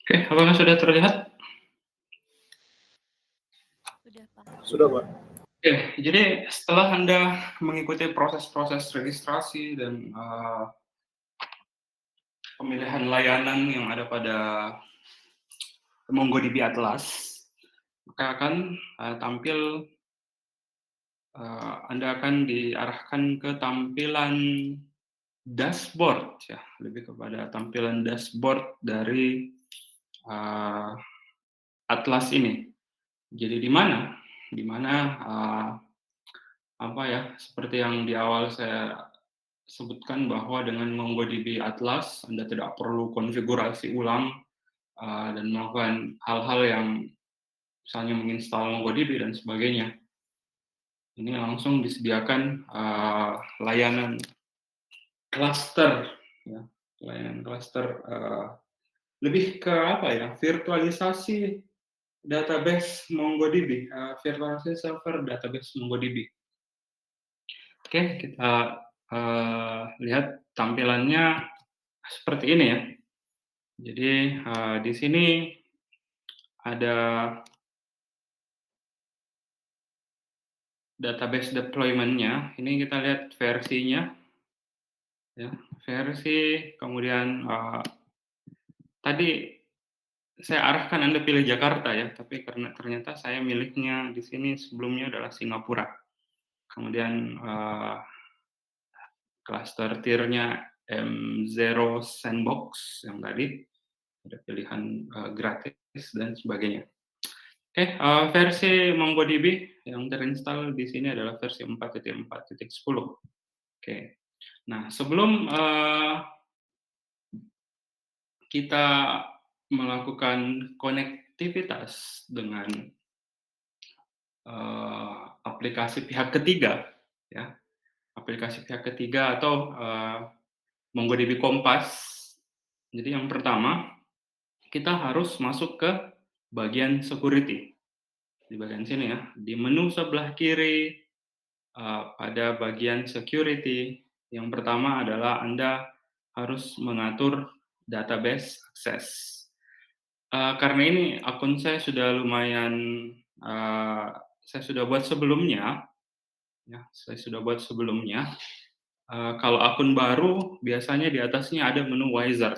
Oke, apakah sudah terlihat? Sudah, Pak. Sudah, Pak. Oke, jadi setelah Anda mengikuti proses-proses registrasi dan, pemilihan layanan yang ada pada MongoDB Atlas, maka akan, tampil, Anda akan diarahkan ke tampilan dashboard ya, lebih kepada tampilan dashboard dari, eee, Atlas ini. Jadi di mana? Di mana, apa ya, seperti yang di awal saya sebutkan bahwa dengan MongoDB Atlas, Anda tidak perlu konfigurasi ulang, dan melakukan hal-hal yang misalnya menginstal MongoDB dan sebagainya. Ini langsung disediakan, layanan cluster ya, layanan cluster, lebih ke apa ya, virtualisasi database MongoDB, virtualisasi server database MongoDB. Oke, kita, lihat tampilannya seperti ini ya. Jadi, di sini ada database deployment-nya, ini kita lihat versinya ya, versi kemudian, tadi saya arahkan Anda pilih Jakarta ya, tapi karena ternyata saya miliknya di sini sebelumnya adalah Singapura. Kemudian, cluster tier-nya M0 Sandbox yang tadi, ada pilihan, gratis dan sebagainya. Oke, versi MongoDB yang terinstall di sini adalah versi 4.4.10. Oke. Nah, sebelum, kita melakukan konektivitas dengan, aplikasi pihak ketiga, ya, aplikasi pihak ketiga atau, MongoDB Kompas. Jadi yang pertama, kita harus masuk ke bagian security. Di bagian sini ya, di menu sebelah kiri, pada bagian security, yang pertama adalah Anda harus mengatur database access. Karena ini akun saya sudah lumayan, eee, saya sudah buat sebelumnya, ya, saya sudah buat sebelumnya. Kalau akun baru biasanya di atasnya ada menu wizard,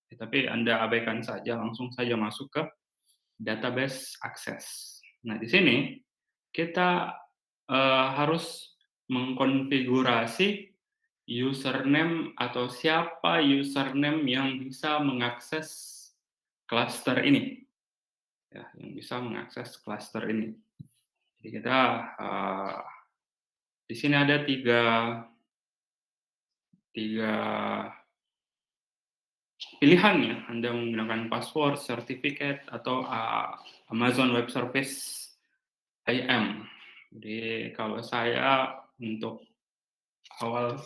ya, tapi Anda abaikan saja, langsung saja masuk ke database access. Nah, di sini kita, harus mengkonfigurasi username atau siapa username yang bisa mengakses klaster ini, ya, yang bisa mengakses klaster ini. Jadi kita, di sini ada tiga pilihan ya, Anda menggunakan password, certificate, atau, Amazon Web Service IAM. Jadi kalau saya untuk awal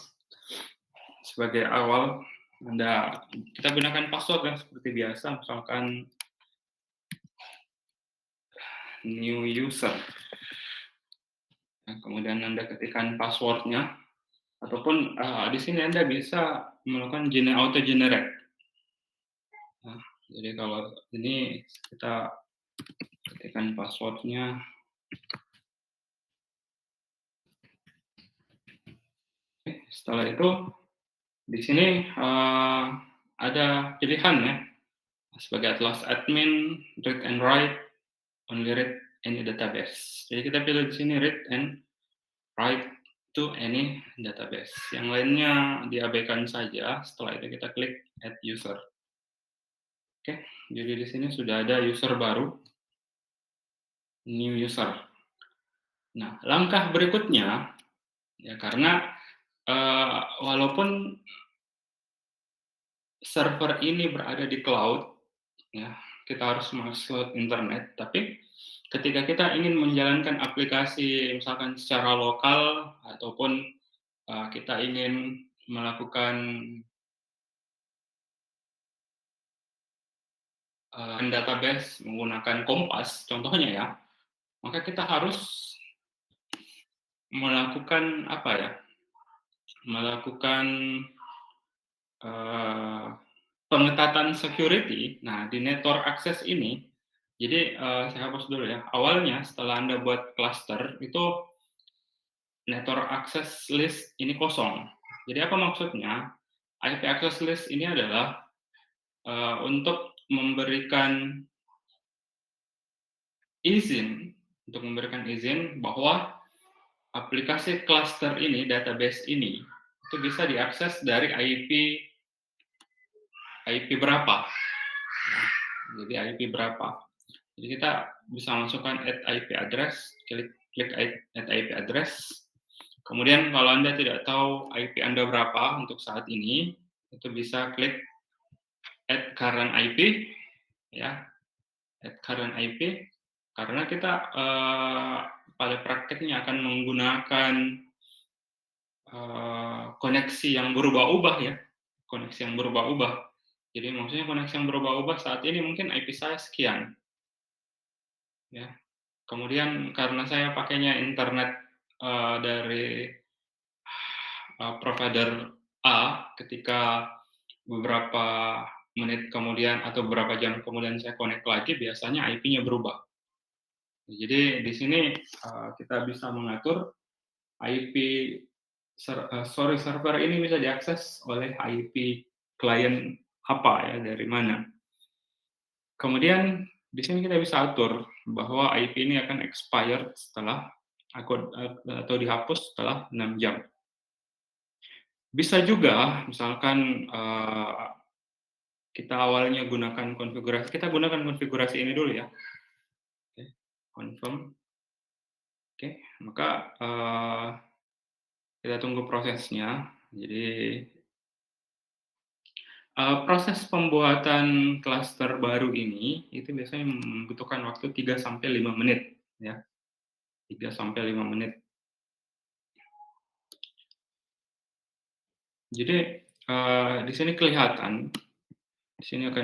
sebagai awal, kita gunakan password yang seperti biasa, misalkan new user, nah, kemudian Anda ketikkan password-nya, ataupun, di sini Anda bisa melakukan auto generate. Nah, jadi kalau ini kita ketikkan password-nya. Setelah itu di sini, ada pilihan ya, sebagai Atlas admin, read and write, only read any database. Jadi kita pilih di sini read and write to any database. Yang lainnya diabaikan saja, setelah itu kita klik add user. Oke, jadi di sini sudah ada user baru, new user. Nah, langkah berikutnya, ya karena, walaupun server ini berada di cloud, ya, kita harus masuk internet, tapi ketika kita ingin menjalankan aplikasi misalkan secara lokal ataupun, kita ingin melakukan, database menggunakan Kompas contohnya ya, maka kita harus melakukan apa ya, melakukan, eee pengetatan security. Nah, di network access ini, jadi saya hapus dulu ya. Awalnya setelah Anda buat cluster itu network access list ini kosong. Jadi apa maksudnya? IP access list ini adalah untuk memberikan izin bahwa aplikasi cluster ini, database ini, itu bisa diakses dari IP berapa. Nah, jadi IP berapa. Jadi kita bisa masukkan add IP address, klik add IP address. Kemudian kalau Anda tidak tahu IP Anda berapa untuk saat ini, itu bisa klik add current IP, ya, add current IP, karena kita pada prakteknya akan menggunakan koneksi yang berubah-ubah ya, koneksi yang berubah-ubah. Jadi maksudnya koneksi yang berubah-ubah saat ini mungkin IP saya sekian, ya. Kemudian karena saya pakainya internet dari provider A, ketika beberapa menit kemudian atau beberapa jam kemudian saya connect lagi, biasanya IP-nya berubah. Jadi di sini kita bisa mengatur IP server ini bisa diakses oleh IP klien apa ya, dari mana. Kemudian di sini kita bisa atur bahwa IP ini akan expired setelah atau dihapus setelah 6 jam. Bisa juga misalkan kita gunakan konfigurasi ini dulu ya. Oke, confirm. Oke, maka kita tunggu prosesnya. Jadi proses pembuatan klaster baru ini itu biasanya membutuhkan waktu 3 sampai 5 menit ya, 3 sampai 5 menit. Jadi di sini akan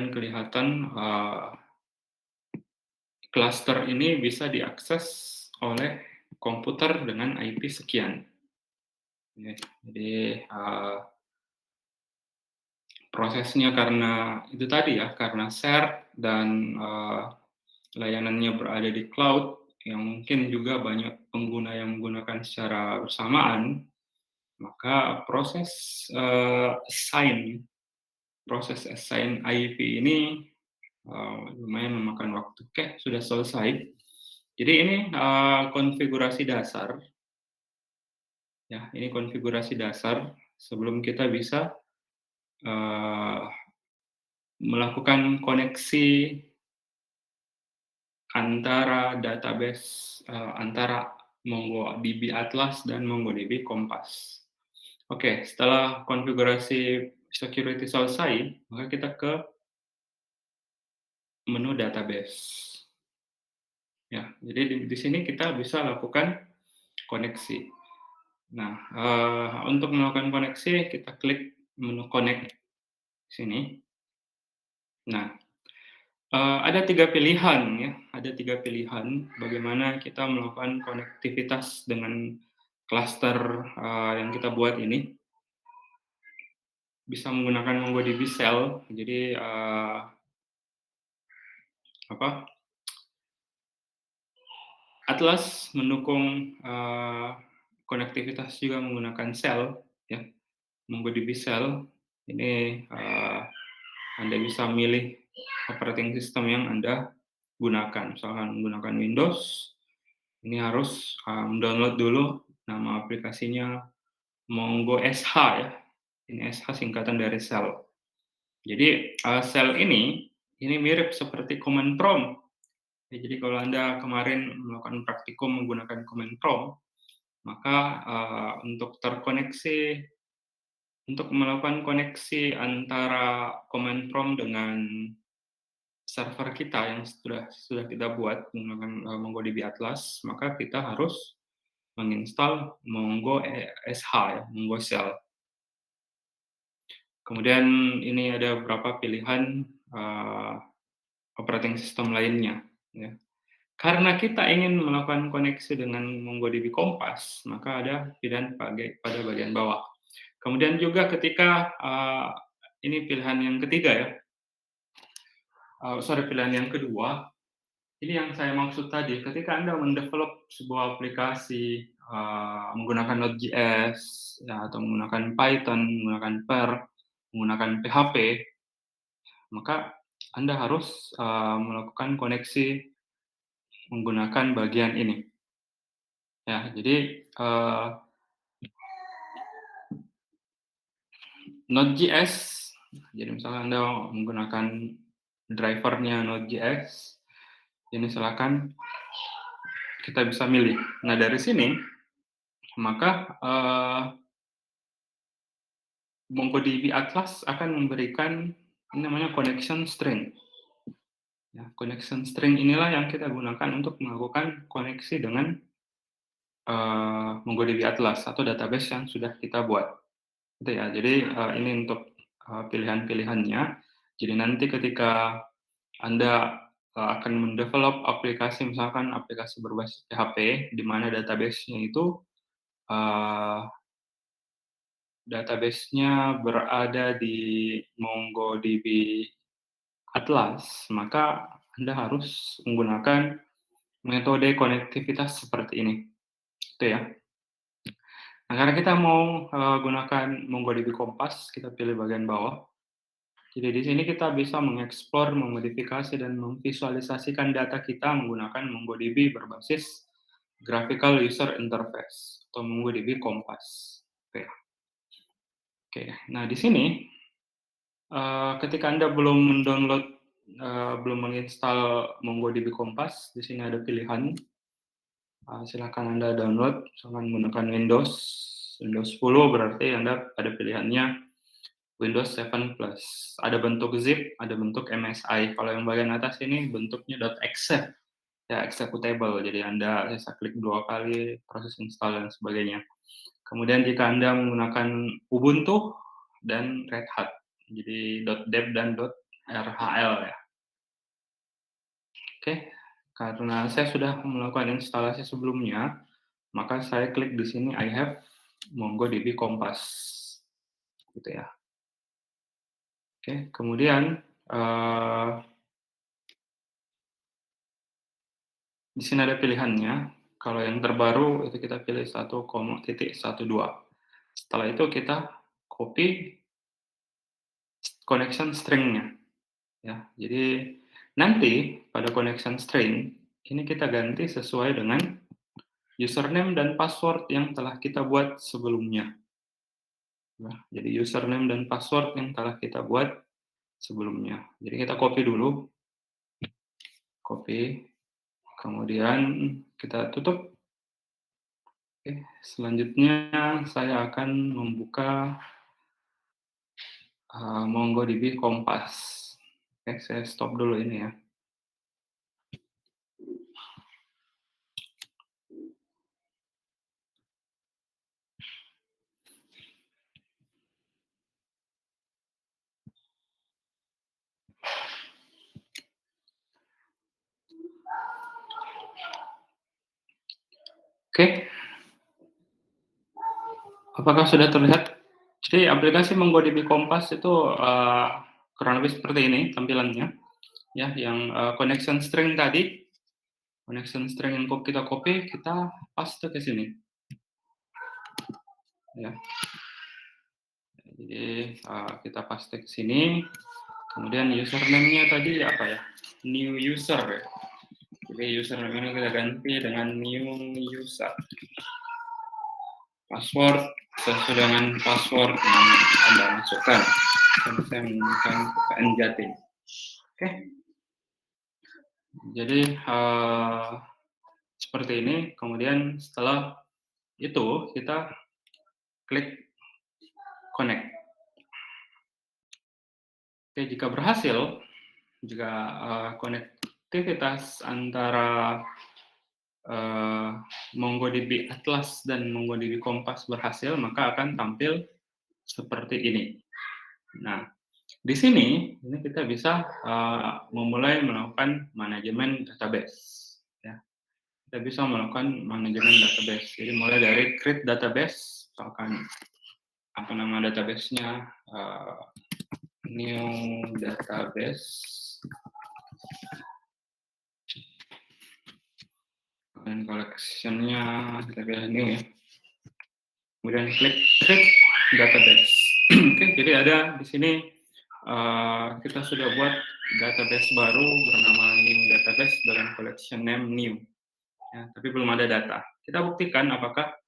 kelihatan klaster ini bisa diakses oleh komputer dengan IP sekian. Ya, jadi prosesnya karena itu tadi ya, karena share dan layanannya berada di cloud, yang mungkin juga banyak pengguna yang menggunakan secara bersamaan, maka proses assign IP ini lumayan memakan waktu. Oke, sudah selesai. Jadi ini konfigurasi dasar, ya, ini konfigurasi dasar sebelum kita bisa melakukan koneksi antara MongoDB Atlas dan MongoDB Compass. Oke, setelah konfigurasi security selesai, maka kita ke menu database. Ya, jadi di sini kita bisa lakukan koneksi. Nah, untuk melakukan koneksi, kita klik menu connect sini. Nah, ada 3 pilihan ya, ada 3 pilihan bagaimana kita melakukan konektivitas dengan klaster yang kita buat ini. Bisa menggunakan MongoDB Shell, jadi Atlas mendukung konektivitas juga menggunakan Shell ya, MongoDB Shell. Ini Anda bisa milih operating system yang Anda gunakan. Misalkan menggunakan Windows, ini harus download dulu nama aplikasinya Mongo SH ya. Ini SH singkatan dari Shell. Jadi Shell ini mirip seperti command prompt. Ya, jadi kalau Anda kemarin melakukan praktikum menggunakan command prompt, maka untuk melakukan koneksi antara command prompt dengan server kita yang sudah kita buat menggunakan MongoDB Atlas, maka kita harus menginstal Mongo SH ya, Mongo Shell. Kemudian ini ada beberapa pilihan operating system lainnya ya. Karena kita ingin melakukan koneksi dengan MongoDB Compass, maka ada pilihan pada bagian bawah. Kemudian juga ketika ini pilihan yang ketiga ya, pilihan yang kedua, ini yang saya maksud tadi, ketika Anda mendevelop sebuah aplikasi, menggunakan Node.js, ya, atau menggunakan Python, menggunakan Perl, menggunakan PHP, maka Anda harus, melakukan koneksi menggunakan bagian ini. Ya, jadi, Node.js, jadi misalnya Anda menggunakan driver-nya Node.js, ini silakan kita bisa milih. Nah, dari sini, maka, MongoDB Atlas akan memberikan ini namanya connection string. Ya, connection string inilah yang kita gunakan untuk melakukan koneksi dengan, MongoDB Atlas atau database yang sudah kita buat, gitu ya. Jadi, ini untuk, pilihan-pilihannya. Jadi nanti ketika Anda, akan mendevelop aplikasi, misalkan aplikasi berbasis PHP, di mana database-nya itu, eee, database-nya berada di MongoDB Atlas, maka Anda harus menggunakan metode konektivitas seperti ini, gitu ya. Nah, karena kita mau, gunakan MongoDB Kompas, kita pilih bagian bawah. Jadi di sini kita bisa mengeksplor, memodifikasi, dan memvisualisasikan data kita menggunakan MongoDB berbasis Graphical User Interface atau MongoDB Kompas. Oke, oke. Nah, di sini, ketika Anda belum mendownload, belum menginstal MongoDB Kompas, di sini ada pilihan. Silakan Anda download, misalkan menggunakan Windows 10 berarti Anda ada pilihannya Windows 7 Plus. Ada bentuk zip, ada bentuk MSI. Kalau yang bagian atas ini bentuknya .exe, ya executable. Jadi Anda bisa klik 2 kali, proses install dan sebagainya. Kemudian jika Anda menggunakan Ubuntu dan Red Hat, jadi .deb dan .rhl ya. Oke, karena saya sudah melakukan instalasi sebelumnya, maka saya klik di sini I have MongoDB Kompas, gitu ya. Oke, kemudian, di sini ada pilihannya. Kalau yang terbaru itu kita pilih 1,12. Setelah itu kita copy connection string-nya, ya. Jadi nanti pada connection string ini kita ganti sesuai dengan username dan password yang telah kita buat sebelumnya. Nah, jadi username dan password yang telah kita buat sebelumnya. Jadi kita copy dulu, copy, kemudian kita tutup. Oke, selanjutnya saya akan membuka, MongoDB Kompas. Oke, saya stop dulu ini ya. Oke, apakah sudah terlihat? Jadi aplikasi MongoDB Kompas itu, kurang lebih seperti ini tampilannya, ya, yang, connection string tadi, connection string yang kita copy, kita paste ke sini, ya. Jadi, kita paste ke sini, kemudian username-nya tadi apa ya, new user ya. Jadi username ini kita ganti dengan new user. Password sesuai dengan password yang Anda masukkan. Saya menggunakan PKN Jatim. Oke, jadi, seperti ini, kemudian setelah itu kita klik connect. Oke, jika berhasil, jika, konektivitas antara, eee, MongoDB Atlas dan MongoDB Kompas berhasil, maka akan tampil seperti ini. Nah, di sini, ini kita bisa, memulai melakukan manajemen database, ya. Kita bisa melakukan manajemen database. Jadi mulai dari create database, misalkan apa nama database-nya, new database, Dan collection-nya kita pilih new ya. Kemudian klik database. Oke, jadi ada di sini kita sudah buat database baru bernama new database dalam collection name new. Ya, tapi belum ada data. Kita buktikan apakah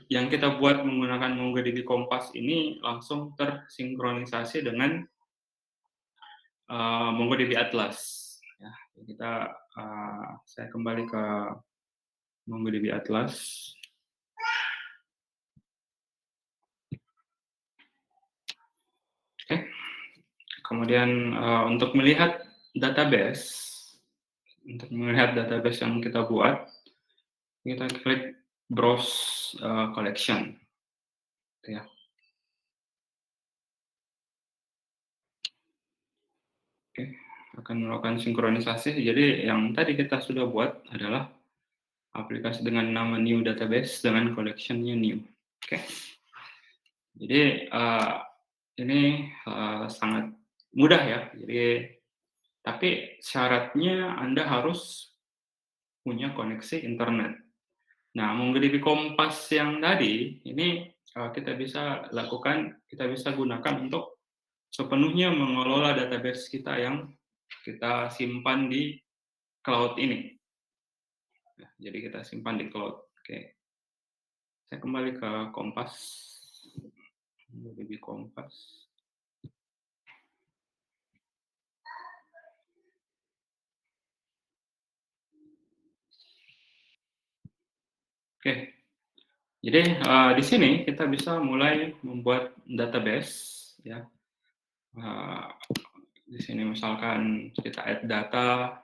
yang kita buat menggunakan MongoDB Kompas ini langsung tersinkronisasi dengan MongoDB Atlas. Ya, kita saya kembali ke MongoDB Atlas. Oke. Kemudian untuk melihat database yang kita buat, kita klik browse collection, gitu ya. Oke, akan melakukan sinkronisasi. Jadi yang tadi kita sudah buat adalah aplikasi dengan nama new database dengan collection-nya new. Oke. Jadi ini sangat mudah ya. Jadi tapi syaratnya Anda harus punya koneksi internet. Nah, MongoDB Kompas yang tadi ini kita bisa gunakan untuk sepenuhnya mengelola database kita yang kita simpan di cloud ini. Nah, jadi kita simpan di cloud. Oke, saya kembali ke Kompas, MongoDB Kompas. Oke, jadi di sini kita bisa mulai membuat database, ya. Di sini misalkan kita add data.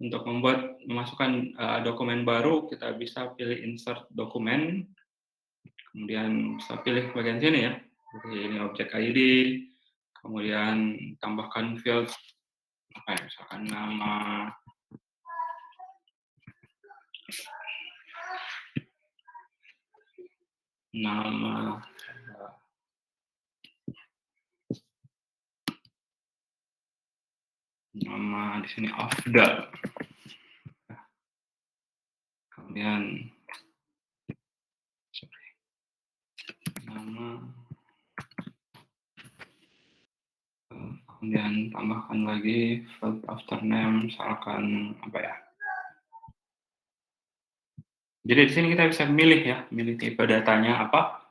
Untuk memasukkan dokumen baru, kita bisa pilih insert dokumen, kemudian bisa pilih bagian sini ya. Jadi ini objek ID, kemudian tambahkan field apa ya, misalkan nama nama nama di sini Afdal. Kemudian nama, kemudian tambahkan lagi field after name, misalkan apa ya. Jadi di sini kita bisa milih ya, milih tipe datanya apa,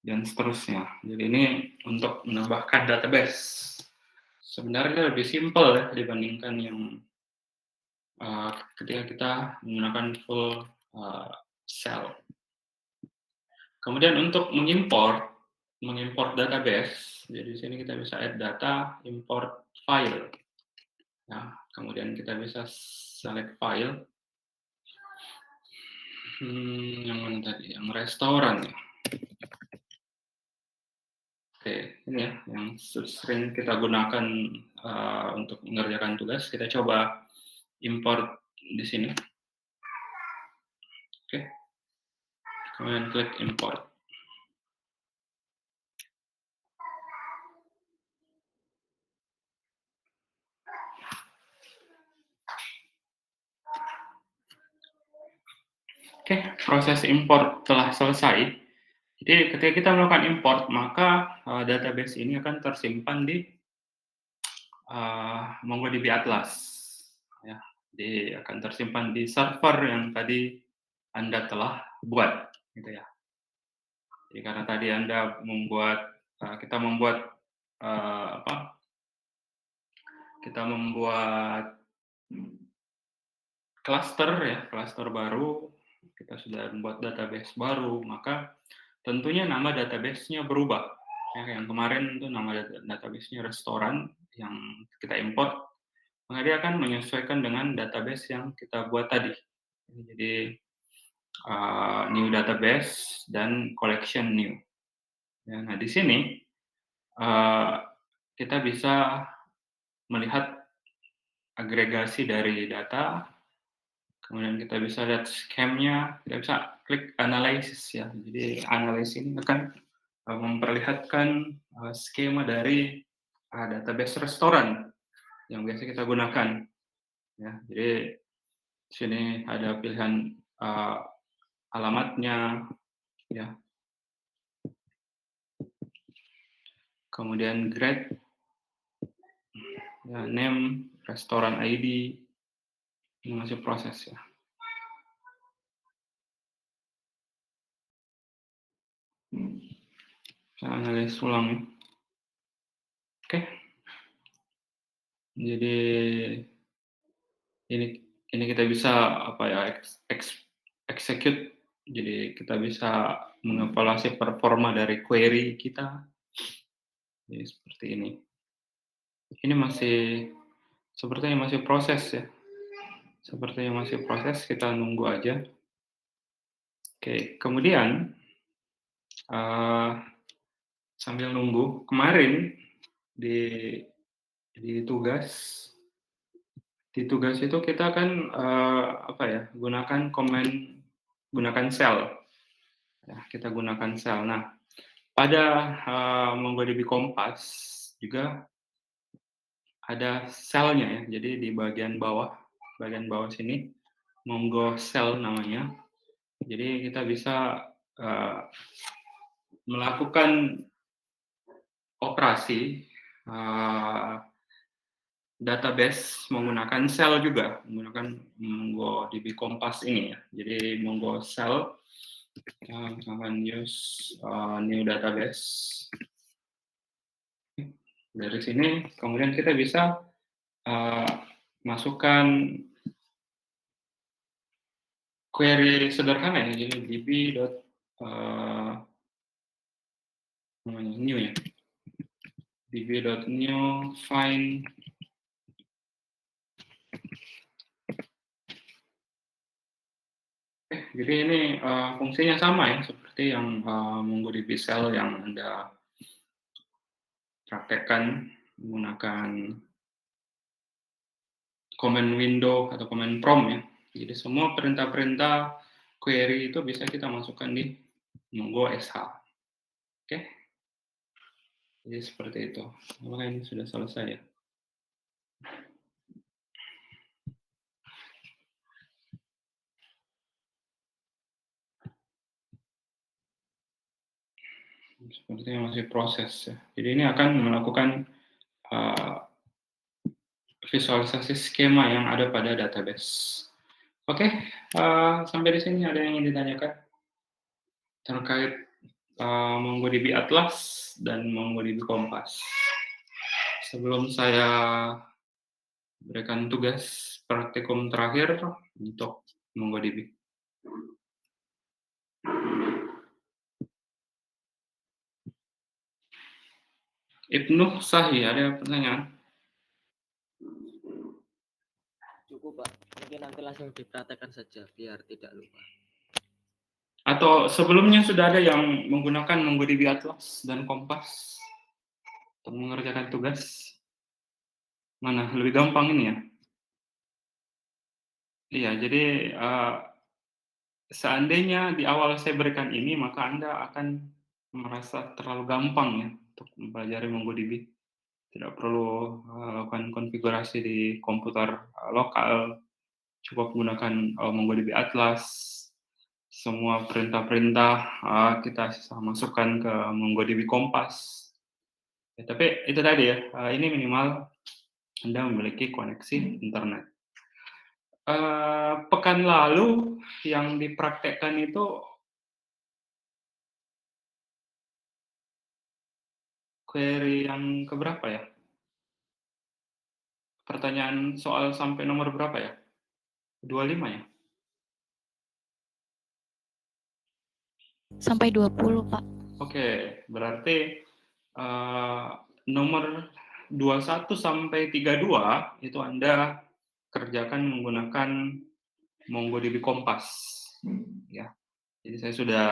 dan seterusnya. Jadi ini untuk menambahkan database. Sebenarnya lebih simpel ya dibandingkan yang ketika kita menggunakan full shell. Kemudian untuk mengimport database, jadi di sini kita bisa add data, import file. Nah, kemudian kita bisa select file. Yang mana tadi? Yang restoran ya. Oke, ini ya yang sering kita gunakan untuk mengerjakan tugas. Kita coba import di sini. Oke, kemudian klik import. Oke, proses import telah selesai. Jadi ketika kita melakukan import, maka database ini akan tersimpan di MongoDB Atlas. Ya, akan tersimpan di server yang tadi Anda telah buat, gitu ya. Jadi karena tadi Anda kita membuat klaster baru, kita sudah membuat database baru, maka tentunya nama database-nya berubah. Ya, yang kemarin itu nama database-nya restoran yang kita import, maka dia akan menyesuaikan dengan database yang kita buat tadi. Jadi new database dan collection new. Ya, nah di sini kita bisa melihat agregasi dari data, kemudian kita bisa lihat scheme-nya, kita bisa klik analysis ya. Jadi analisis ini akan memperlihatkan skema dari database restoran yang biasa kita gunakan, ya. Jadi di sini ada pilihan, alamatnya, ya, kemudian grade, ya, name, restoran ID, ini masih proses, ya. Saya analis ulang, ya. Oke, jadi ini ini kita bisa, apa ya, execute, jadi kita bisa mengevaluasi performa dari query kita, jadi seperti ini. Ini masih sepertinya masih proses, ya, sepertinya masih proses, kita nunggu aja. Oke, kemudian, eee, sambil nunggu, kemarin di di tugas di tugas itu kita kan, apa ya, gunakan sel, ya, kita gunakan sel. Nah, pada, MongoDB Kompas juga ada selnya, ya, jadi di bagian bawah sini, Mongo Sel namanya. Jadi kita bisa, eee, melakukan operasi, eee, database menggunakan sel juga, menggunakan MongoDB Kompas ini, ya. Jadi Mongo Sel, misalkan use, new database. Dari sini kemudian kita bisa, eee, masukkan query sederhana, ya, jadi db dot, namanya new, ya, db.new find. Jadi ini, fungsinya sama, ya, seperti yang, MongoDB Shell yang Anda praktekkan menggunakan command window atau command prompt, ya. Jadi semua perintah-perintah query itu bisa kita masukkan di Mongo SH. Oke, jadi seperti itu. Apakah ini sudah selesai, ya? Sepertinya masih proses, ya. Jadi ini akan melakukan, eee, visualisasi skema yang ada pada database. Oke, sampai di sini ada yang ingin ditanyakan terkait, MongoDB Atlas dan MongoDB Kompas? Sebelum saya berikan tugas praktikum terakhir untuk MongoDB. Ibnu Sahih, ada pertanyaan? Cukup, Pak. Mungkin nanti langsung dipraktekkan saja biar tidak lupa. Atau sebelumnya sudah ada yang menggunakan MongoDB Atlas dan Kompas untuk mengerjakan tugas? Mana lebih gampang ini, ya? Iya, jadi, seandainya di awal saya berikan ini, maka Anda akan merasa terlalu gampang, ya, untuk mempelajari MongoDB. Tidak perlu, lakukan konfigurasi di komputer, lokal, cukup menggunakan, MongoDB Atlas. Semua perintah-perintah, kita bisa masukkan ke MongoDB Kompas. Ya, tapi itu tadi, ya, ini minimal Anda memiliki koneksi internet. Pekan lalu yang dipraktekkan itu query yang keberapa, ya? Pertanyaan soal sampai nomor berapa, ya? 25, ya? Sampai 20, Pak. Oke, berarti, nomor 21 sampai 32 itu Anda kerjakan menggunakan MongoDB Kompas, ya. Jadi saya sudah,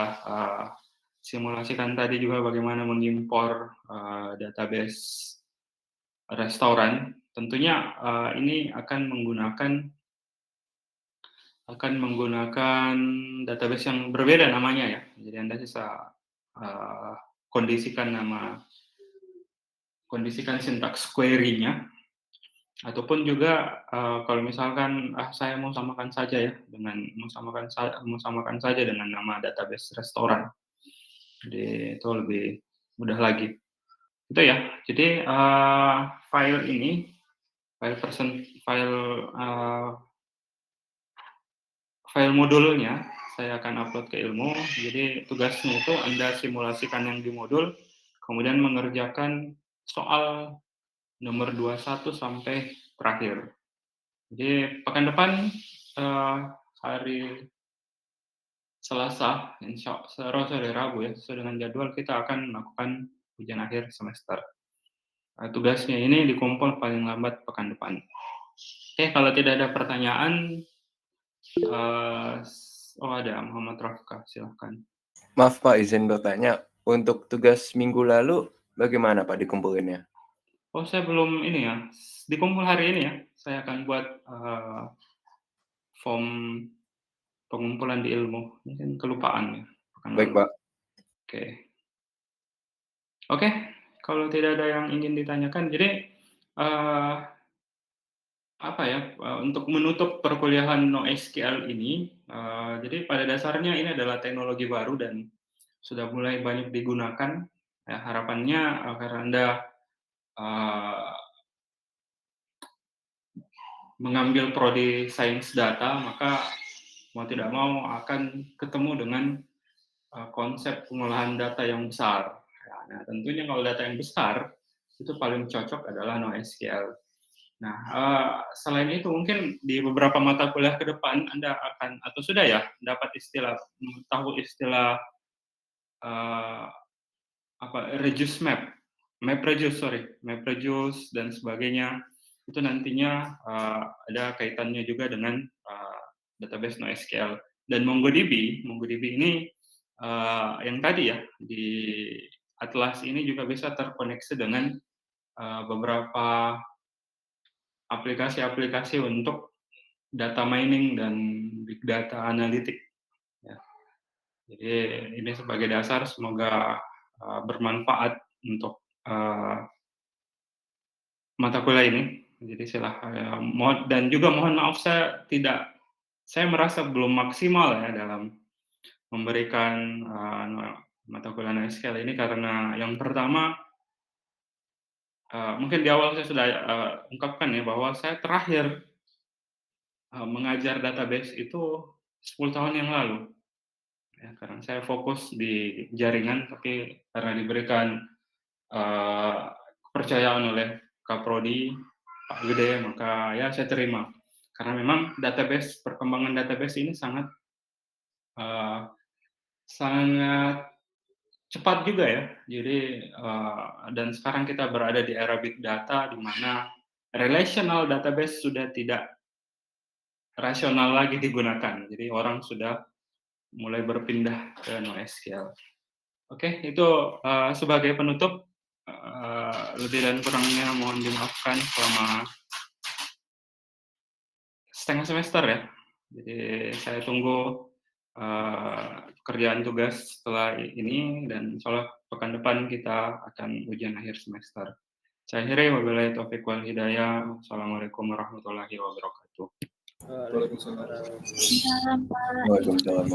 simulasikan tadi juga bagaimana mengimpor, database restoran. Tentunya, ini akan menggunakan database yang berbeda namanya, ya. Jadi Anda bisa, kondisikan nama kondisikan sintaks query-nya, ataupun juga kalau misalkan saya mau samakan saja ya mau samakan saja dengan nama database restoran. Jadi itu lebih mudah lagi. Itu ya. Jadi file ini, file file modulnya saya akan upload ke Ilmu. Jadi tugasnya itu Anda simulasikan yang di modul, kemudian mengerjakan soal nomor 21 sampai terakhir. Jadi pekan depan hari Selasa, hari Rabu ya, sesuai dengan jadwal kita akan melakukan ujian akhir semester. Tugasnya ini dikumpul paling lambat pekan depan. Oke, kalau tidak ada pertanyaan, ada Muhammad Rafka, silahkan. Maaf Pak, izin bertanya, untuk tugas minggu lalu bagaimana Pak dikumpulinnya? Oh, saya belum ini ya, dikumpul hari ini ya. Saya akan buat form pengumpulan di Ilmu. Mungkin kelupaan ya. Baik Pak. Oke. Oke, kalau tidak ada yang ingin ditanyakan, jadi untuk menutup perkuliahan NoSQL ini, jadi pada dasarnya ini adalah teknologi baru dan sudah mulai banyak digunakan. Ya, harapannya karena Anda mengambil prodi sains data, maka mau tidak mau akan ketemu dengan konsep pengolahan data yang besar. Ya, nah, tentunya kalau data yang besar, itu paling cocok adalah NoSQL. Nah, selain itu mungkin di beberapa mata kuliah ke depan Anda akan atau sudah ya dapat tahu istilah reduce MapReduce dan sebagainya. Itu nantinya ada kaitannya juga dengan database NoSQL dan MongoDB. MongoDB ini yang tadi ya di Atlas ini juga bisa terkoneksi dengan beberapa aplikasi-aplikasi untuk data mining dan big data analytic. Ya. Jadi ini sebagai dasar semoga bermanfaat untuk mata kuliah ini. Jadi silahkan dan juga mohon maaf saya merasa belum maksimal ya dalam memberikan mata kuliah NoSQL ini karena yang pertama mungkin di awal saya sudah ungkapkan ya bahwa saya terakhir mengajar database itu 10 tahun yang lalu. Ya, karena saya fokus di jaringan, tapi karena diberikan kepercayaan oleh Kaprodi, Pak Gede, maka ya saya terima. Karena memang perkembangan database ini sangat cepat juga ya. Jadi dan sekarang kita berada di era big data di mana relational database sudah tidak rasional lagi digunakan. Jadi orang sudah mulai berpindah ke NoSQL. Oke, itu sebagai penutup. Lebih dan kurangnya mohon dimaafkan selama setengah semester ya. Jadi saya tunggu kerjaan tugas setelah ini dan insya Allah pekan depan kita akan ujian akhir semester. Saya akhiri wabillahi taufiq wal hidayah. Assalamualaikum warahmatullahi wabarakatuh. Waalaikumsalam. Waalaikumsalam.